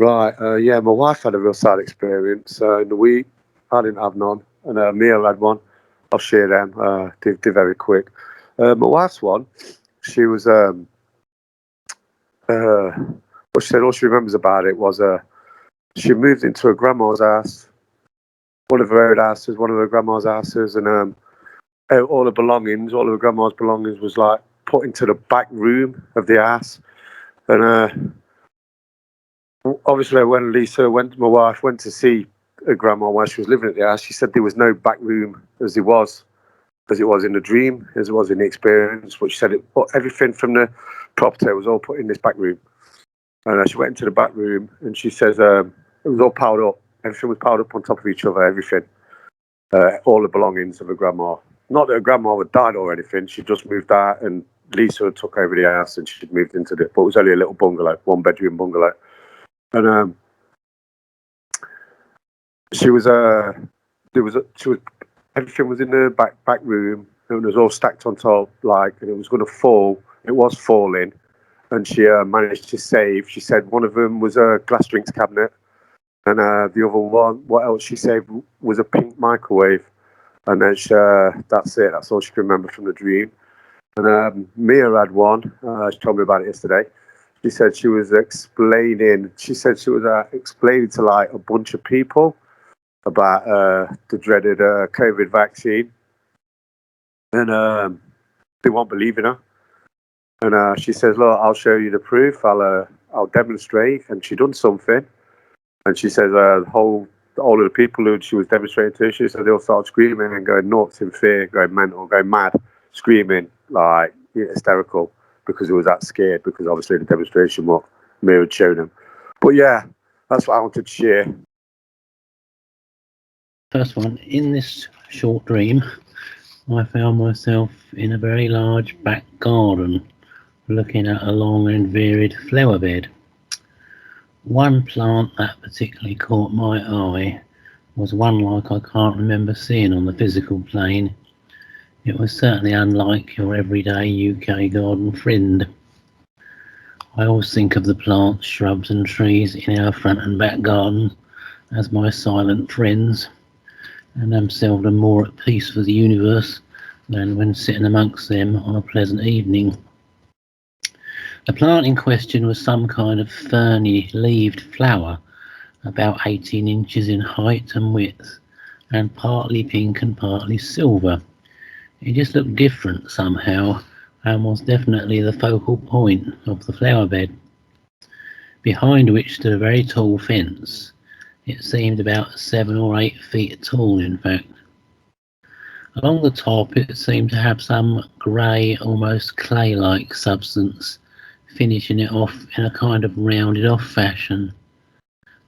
Right, yeah, my wife had a real sad experience in the week. I didn't have none, and Mia had one. I'll share them. They're very quick. My wife's one, she was, what she said, all she remembers about it was she moved into her grandma's house, one of her old houses, one of her grandma's houses, and all all of her grandma's belongings was like put into the back room of the house. And obviously, when my wife went to see her grandma while she was living at the house, she said there was no back room as it was in the dream, as it was in the experience. But she said everything from the property was all put in this back room. And she went into the back room, and she says it was all piled up. Everything was piled up on top of each other. Everything, all the belongings of her grandma. Not that her grandma had died or anything. She just moved out, and Lisa had took over the house, and she'd moved into it. But it was only a little bungalow, 1-bedroom bungalow. And she was everything was in the back room, and it was all stacked on top, and it was going to fall. It was falling, and she managed to save. She said one of them was a glass drinks cabinet, and the other one, what else she saved, was a pink microwave. And then that's it. That's all she can remember from the dream. And Mia had one. She told me about it yesterday. She said she was explaining. She said she was explaining to a bunch of people about the dreaded COVID vaccine, and they weren't believing her. And she says, "Look, I'll show you the proof. I'll demonstrate." And she done something. And she says all of the people who she was demonstrating to, she said they all started screaming and going nuts in fear, going mental, going mad, screaming like hysterical because they was that scared, because obviously the demonstration what Mia had shown them. But yeah, that's what I wanted to share. First one, in this short dream, I found myself in a very large back garden, looking at a long and varied flower bed. One plant that particularly caught my eye was one like I can't remember seeing on the physical plane. It was certainly unlike your everyday UK garden friend. I always think of the plants, shrubs and trees in our front and back gardens as my silent friends, and am seldom more at peace with the universe than when sitting amongst them on a pleasant evening. The plant in question was some kind of ferny leaved flower, about 18 inches in height and width, and partly pink and partly silver. It just looked different somehow, and was definitely the focal point of the flower bed, behind which stood a very tall fence. It seemed about 7 or 8 feet tall, in fact. Along the top it seemed to have some grey, almost clay-like substance, finishing it off in a kind of rounded off fashion.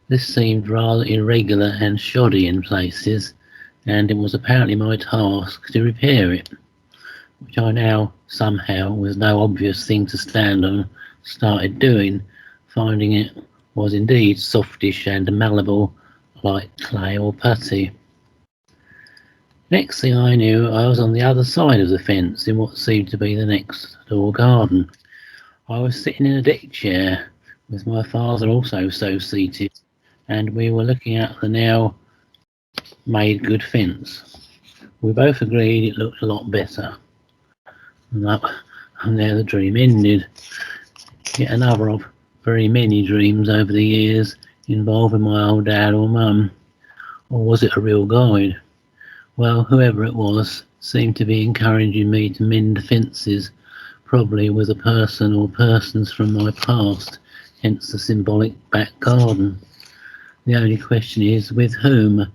This seemed rather irregular and shoddy in places, and it was apparently my task to repair it, which I now somehow, with no obvious thing to stand on, started doing, finding it was indeed softish and malleable like clay or putty. Next thing I knew, I was on the other side of the fence in what seemed to be the next door garden. I was sitting in a deck chair, with my father also so seated, and we were looking at the now made good fence. We both agreed it looked a lot better. And there the dream ended. Yet another of very many dreams over the years involving my old dad or mum. Or was it a real guide? Well, whoever it was seemed to be encouraging me to mend fences, probably with a person or persons from my past, hence the symbolic back garden. The only question is, with whom?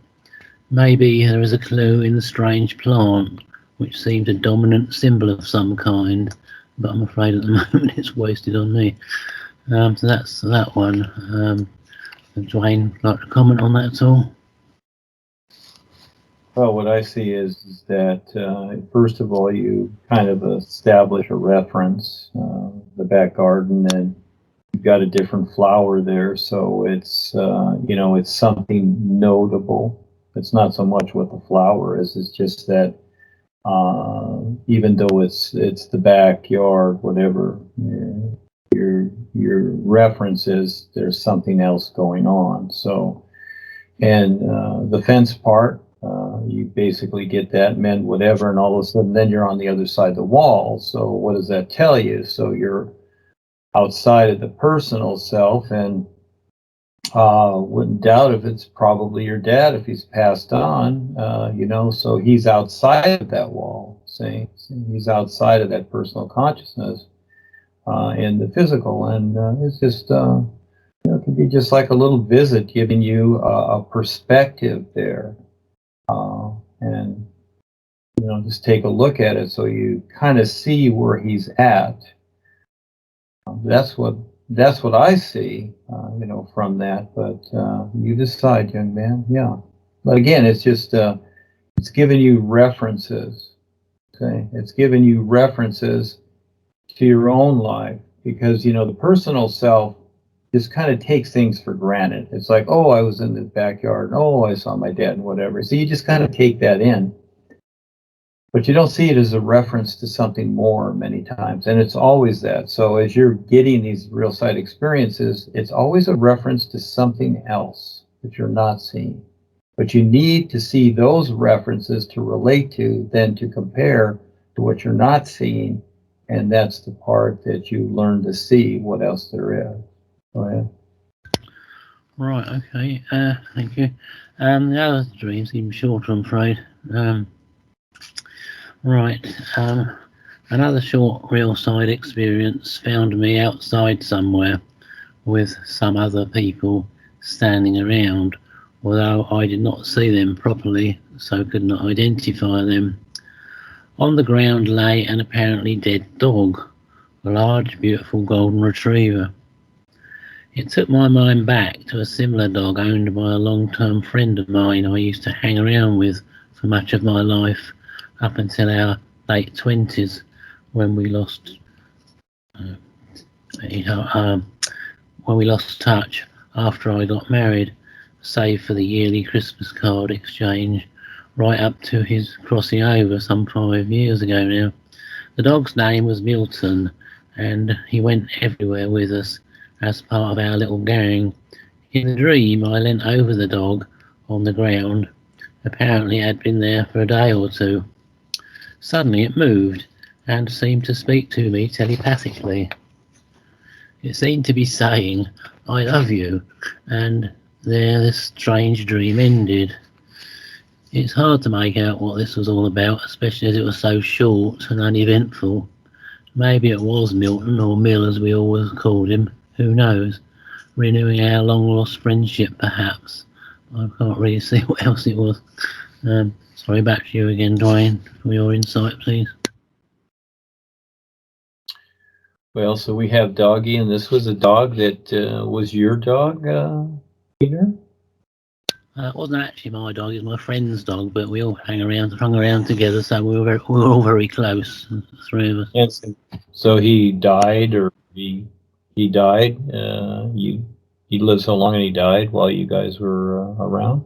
Maybe there is a clue in the strange plant, which seemed a dominant symbol of some kind, but I'm afraid at the moment it's wasted on me. So that's that one. Dwayne, like to comment on that at all? Well, what I see is that first of all, you kind of establish a reference, the back garden, and you've got a different flower there, so it's it's something notable. It's not so much what the flower is; it's just that even though it's the backyard, whatever, your reference is there's something else going on. So, and the fence part, you basically get that, mend whatever, and all of a sudden then you're on the other side of the wall. So what does that tell you? So you're outside of the personal self, and wouldn't doubt if it's probably your dad if he's passed on, you know, so he's outside of that wall, saying he's outside of that personal consciousness in the physical, and it's just, you know, it can be just like a little visit giving you a perspective there, and, you know, just take a look at it so you kind of see where he's at. That's what I see, you know, from that. But you decide, young man. Yeah. But again, it's just it's giving you references. Okay, it's giving you references to your own life, because you know the personal self just kind of takes things for granted. It's like, oh, I was in the backyard. Oh, I saw my dad and whatever. So you just kind of take that in. But you don't see it as a reference to something more many times, and it's always that. So as you're getting these real side experiences, it's always a reference to something else that you're not seeing. But you need to see those references to relate to, then to compare to what you're not seeing, and that's the part that you learn to see what else there is. Go ahead. Right, okay, thank you. The other dream seems shorter, I'm afraid. Right, another short real side experience found me outside somewhere with some other people standing around, although I did not see them properly, so could not identify them. On the ground lay an apparently dead dog, a large, beautiful golden retriever. It took my mind back to a similar dog owned by a long-term friend of mine I used to hang around with for much of my life, up until our late 20s, when we lost touch after I got married, save for the yearly Christmas card exchange, right up to his crossing over some 5 years ago now. The dog's name was Milton, and he went everywhere with us as part of our little gang. In the dream, I leant over the dog on the ground. Apparently it had been there for a day or two. Suddenly it moved and seemed to speak to me telepathically. It seemed to be saying, "I love you," and there this strange dream ended. It's hard to make out what this was all about, especially as it was so short and uneventful. Maybe it was Milton, or Mill as we always called him, who knows, renewing our long-lost friendship perhaps. I can't really see what else it was. Sorry, back to you again, Dwayne, for your insight, please. Well, so we have Doggy, and this was a dog that was your dog, Peter? It wasn't actually my dog, it was my friend's dog, but we all hung around together, so we were all very close, the three of us. Yes. So he died, or he died. He lived so long and he died while you guys were around?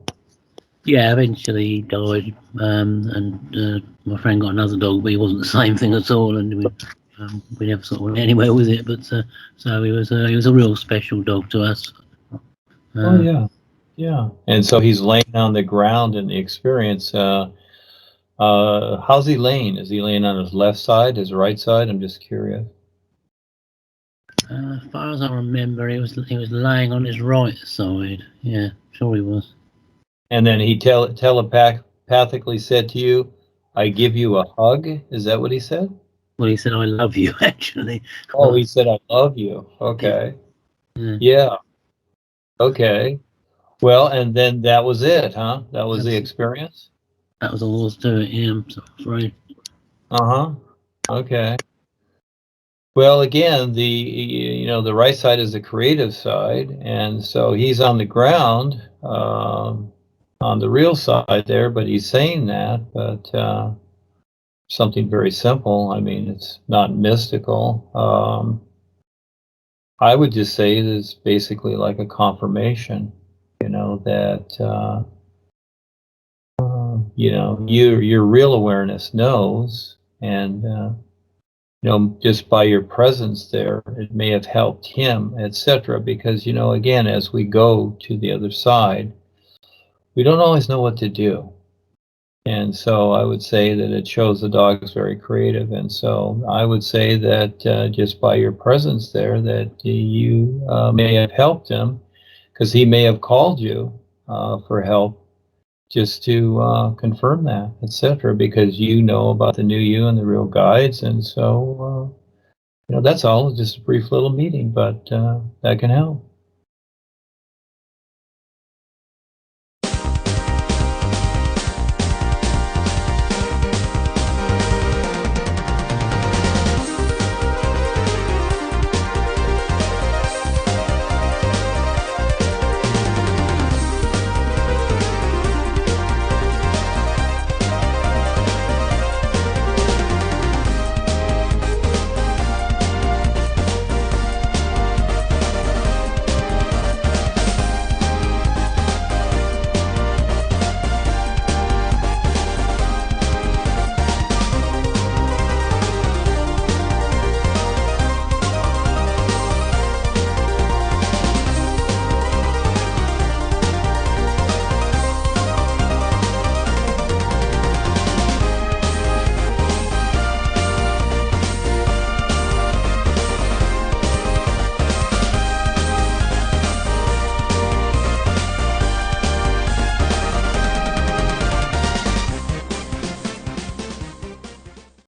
Yeah, eventually he died, and my friend got another dog, but he wasn't the same thing at all, and we never sort of went anywhere with it. But so he was a real special dog to us. Oh yeah, yeah. And so he's laying on the ground in the experience. How's he laying? Is he laying on his left side, his right side? I'm just curious. As far as I remember, he was laying on his right side. Yeah, sure he was. And then he telepathically said to you, "I give you a hug." Is that what he said? Well, he said, "I love you," actually. Oh, he said, "I love you." Okay. Yeah. Okay. Well, and then that was it, huh? That was the experience? That was all there was to it, yeah, I'm sorry. Uh-huh. Okay. Well, again, the right side is the creative side, and so he's on the ground, on the real side there, but he's saying that, but something very simple. I mean, it's not mystical. I would just say it is basically like a confirmation, that your real awareness knows, and just by your presence there, it may have helped him, etc. Because, again, as we go to the other side, we don't always know what to do. And so I would say that it shows the dog is very creative. And so I would say that just by your presence there, that you may have helped him, because he may have called you for help, just to confirm that, etc., because you know about the NUUU and the real guides. And so, that's all, just a brief little meeting, but that can help.